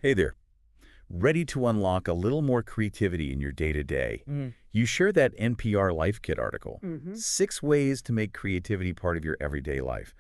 Hey there. Ready to unlock a little more creativity in your day-to-day? You share that NPR Life Kit article, Mm-hmm. 6 ways to make creativity part of your everyday life.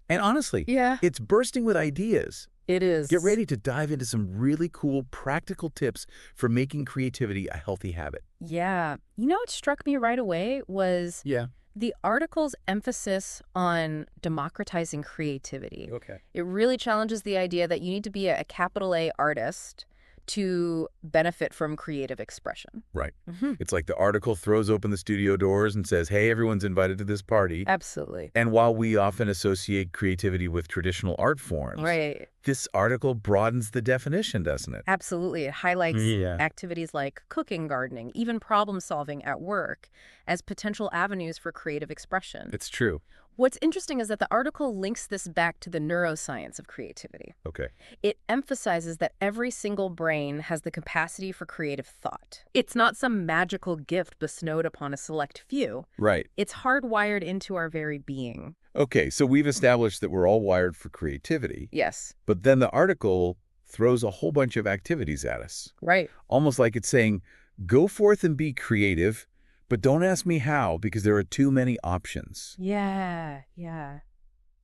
And honestly, Yeah, it's bursting with ideas. it Get is. ready to dive into some really cool, practical tips for making creativity a healthy habit. Yeah. What struck me right away was Yeah. the article's emphasis on democratizing creativity. Okay. It really challenges the idea that you need to be a capital A artist to benefit from creative expression. Right. Hmm. It's like the article throws open the studio doors and says, hey, everyone's invited to this party. Absolutely. And while we often associate creativity with traditional art forms, Right. this article broadens the definition, doesn't it? Absolutely. It highlights Yeah. activities like cooking, gardening, even problem solving at work as potential avenues for creative expression. It's true. What's interesting is that the article links this back to the neuroscience of creativity. Okay. It emphasizes that every single brain has the capacity for creative thought. It's not some magical gift bestowed upon a select few. Right. It's hardwired into our very being. Okay, so we've established that we're all wired for creativity, Yes. but then the article throws a whole bunch of activities at us. Right. Almost like it's saying, go forth and be creative, but don't ask me how because there are too many options. Yeah.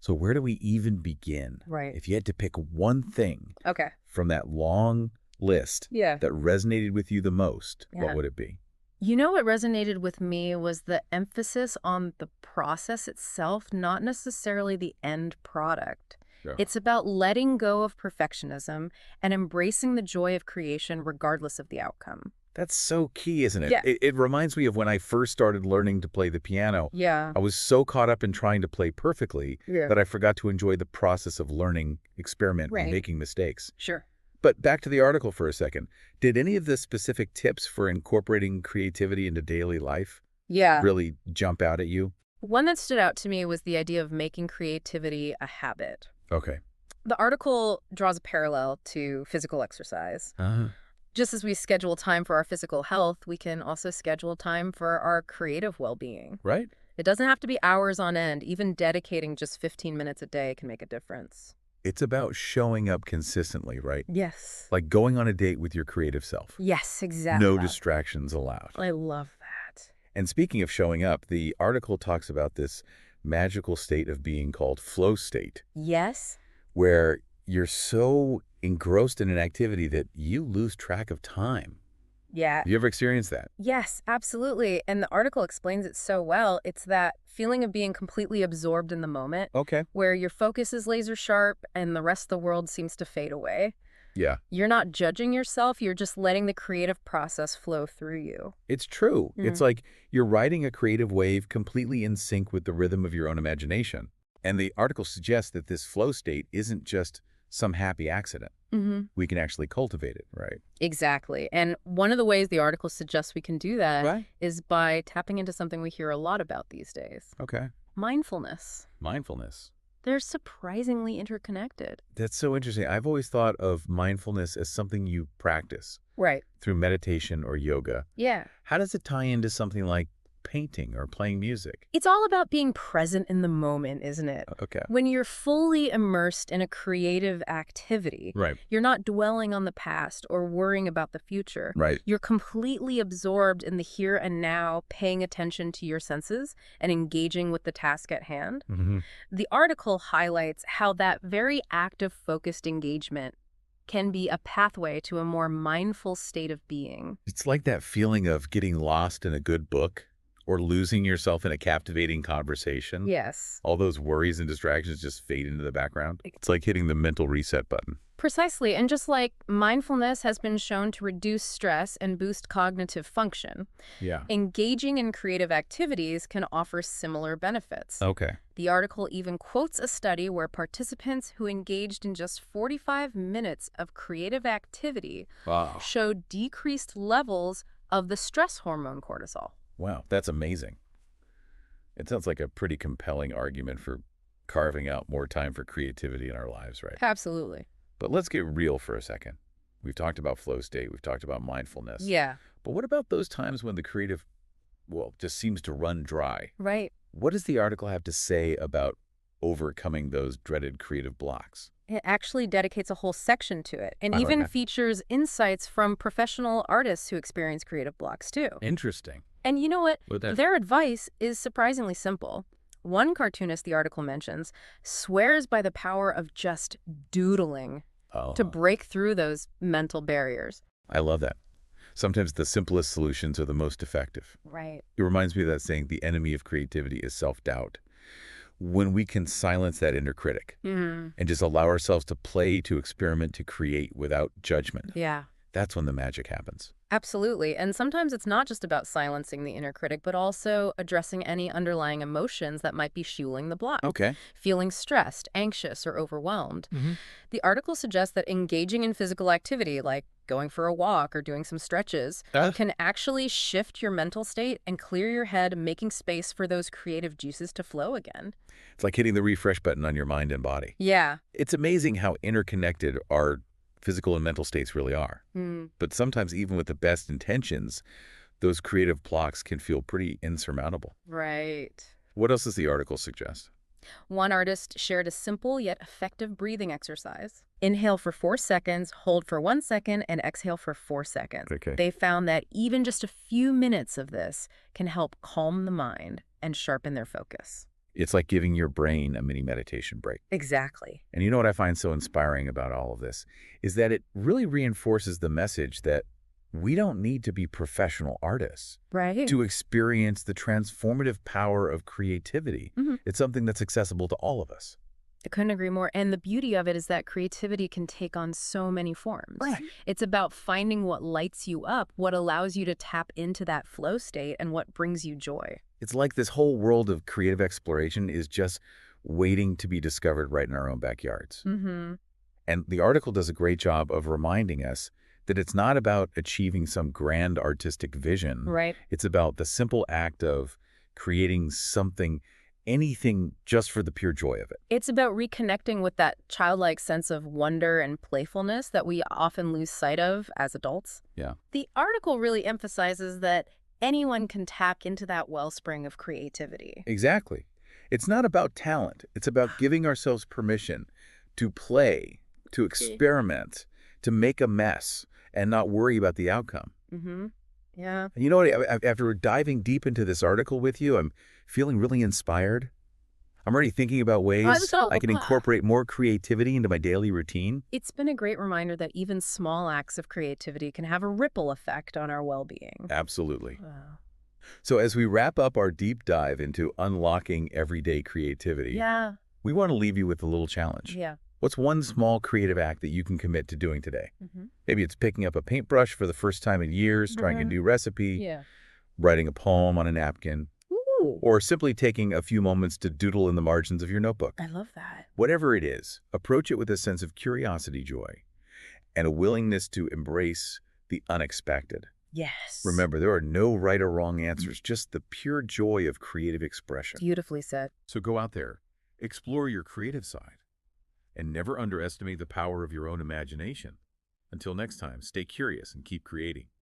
So where do we even begin? Right. If you had to pick one thing Okay. from that long list Yeah. that resonated with you the most, Yeah. what would it be? What resonated with me was the emphasis on the process itself, not necessarily the end product. Sure. It's about letting go of perfectionism and embracing the joy of creation regardless of the outcome. That's so key, isn't it? Yeah. It reminds me of when I first started learning to play the piano. Yeah. I was so caught up in trying to play perfectly Yeah. that I forgot to enjoy the process of learning, experiment, Right. and making mistakes. Sure. But back to the article for a second. Did any of the specific tips for incorporating creativity into daily life Yeah. really jump out at you? One that stood out to me was the idea of making creativity a habit. Okay. The article draws a parallel to physical exercise. Just as we schedule time for our physical health, we can also schedule time for our creative well-being. Right? It doesn't have to be hours on end. Even dedicating just 15 minutes a day can make a difference. It's about showing up consistently, right? Yes. Like going on a date with your creative self. Yes, exactly. No distractions allowed. I love that. And speaking of showing up, the article talks about this magical state of being called flow state, Yes? where you're so engrossed in an activity that you lose track of time. Yeah. Have you ever experienced that? Yes, absolutely. And the article explains it so well. It's that feeling of being completely absorbed in the moment, Okay. where your focus is laser sharp and the rest of the world seems to fade away. Yeah, You're not judging yourself, you're just letting the creative process flow through you. it's true. It's Mhm. like you're riding a creative wave completely in sync with the rhythm of your own imagination. And the article suggests that this flow state isn't just some happy accident. Mm-hmm. We can actually cultivate it, right? Exactly. And one of the ways the article suggests we can do that is by tapping into something we hear a lot about these days, Okay. mindfulness. Mindfulness. They're surprisingly interconnected. That's so interesting. I've always thought of mindfulness as something you practice Right. through meditation or yoga. Yeah. How does it tie into something like painting or playing music? It's all about being present in the moment, isn't it? Okay. When you're fully immersed in a creative activity, Right. you're not dwelling on the past or worrying about the future. Right. You're completely absorbed in the here and now, paying attention to your senses and engaging with the task at hand. Mm-hmm. The article highlights how that very active, focused engagement can be a pathway to a more mindful state of being. It's like that feeling of getting lost in a good book or losing yourself in a captivating conversation. Yes. All those worries and distractions just fade into the background. It's like hitting the mental reset button. Precisely. And just like mindfulness has been shown to reduce stress and boost cognitive function, Yeah. engaging in creative activities can offer similar benefits. Okay. The article even quotes a study where participants who engaged in just 45 minutes of creative activity Wow. showed decreased levels of the stress hormone cortisol. Wow, that's amazing. It sounds like a pretty compelling argument for carving out more time for creativity in our lives, right? Absolutely. But let's get real for a second. We've talked about flow state. We've talked about mindfulness. Yeah. But what about those times when the creative, well, just seems to run dry? Right. What does the article have to say about overcoming those dreaded creative blocks? It actually dedicates a whole section to it and I like even that. features insights from professional artists who experience creative blocks too. Interesting. And you know what? What that? Their advice is surprisingly simple. One cartoonist the article mentions swears by the power of just doodling Oh, to break through those mental barriers. I love that. Sometimes the simplest solutions are the most effective. Right. It reminds me of that saying, the enemy of creativity is self-doubt. When we can silence that inner critic Mm. and just allow ourselves to play, to experiment, to create without judgment, Yeah. that's when the magic happens. Absolutely. And sometimes it's not just about silencing the inner critic, but also addressing any underlying emotions that might be fueling the block. Okay. Feeling stressed, anxious, or overwhelmed. Mm-hmm. The article suggests that engaging in physical activity, like going for a walk or doing some stretches, can actually shift your mental state and clear your head, making space for those creative juices to flow again. It's like hitting the refresh button on your mind and body. Yeah. It's amazing how interconnected our physical and mental states really are. Mm. But sometimes even with the best intentions, those creative blocks can feel pretty insurmountable. Right. What else does the article suggest? One artist shared a simple yet effective breathing exercise. Inhale for 4 seconds, hold for 1 second, and exhale for 4 seconds. Okay. They found that even just a few minutes of this can help calm the mind and sharpen their focus. It's like giving your brain a mini meditation break. Exactly. And you know what I find so inspiring about all of this is that it really reinforces the message that we don't need to be professional artists Right. to experience the transformative power of creativity. Mhm. It's something that's accessible to all of us. I couldn't agree more. And the beauty of it is that creativity can take on so many forms. It's about finding what lights you up, what allows you to tap into that flow state, and what brings you joy. It's like this whole world of creative exploration is just waiting to be discovered right in our own backyards. Mm-hmm. And the article does a great job of reminding us that it's not about achieving some grand artistic vision. Right. It's about the simple act of creating something, anything, just for the pure joy of it. It's about reconnecting with that childlike sense of wonder and playfulness that we often lose sight of as adults. Yeah. The article really emphasizes that anyone can tap into that wellspring of creativity. Exactly. It's not about talent. It's about giving ourselves permission to play, to experiment, to make a mess, and not worry about the outcome. Mm-hmm. Yeah. And you know what? After diving deep into this article with you, I'm feeling really inspired. I'm already thinking about ways I can incorporate more creativity into my daily routine. It's been a great reminder that even small acts of creativity can have a ripple effect on our well-being. Absolutely. Wow. So as we wrap up our deep dive into unlocking everyday creativity, Yeah. we want to leave you with a little challenge. Yeah. What's one small creative act that you can commit to doing today? Mm-hmm. Maybe it's picking up a paintbrush for the first time in years, trying a new recipe, Yeah. writing a poem on a napkin, Ooh. or simply taking a few moments to doodle in the margins of your notebook. I love that. Whatever it is, approach it with a sense of curiosity, joy, and a willingness to embrace the unexpected. Yes. Remember, there are no right or wrong answers, just the pure joy of creative expression. Beautifully said. So go out there, explore your creative side, and never underestimate the power of your own imagination. Until next time, stay curious and keep creating.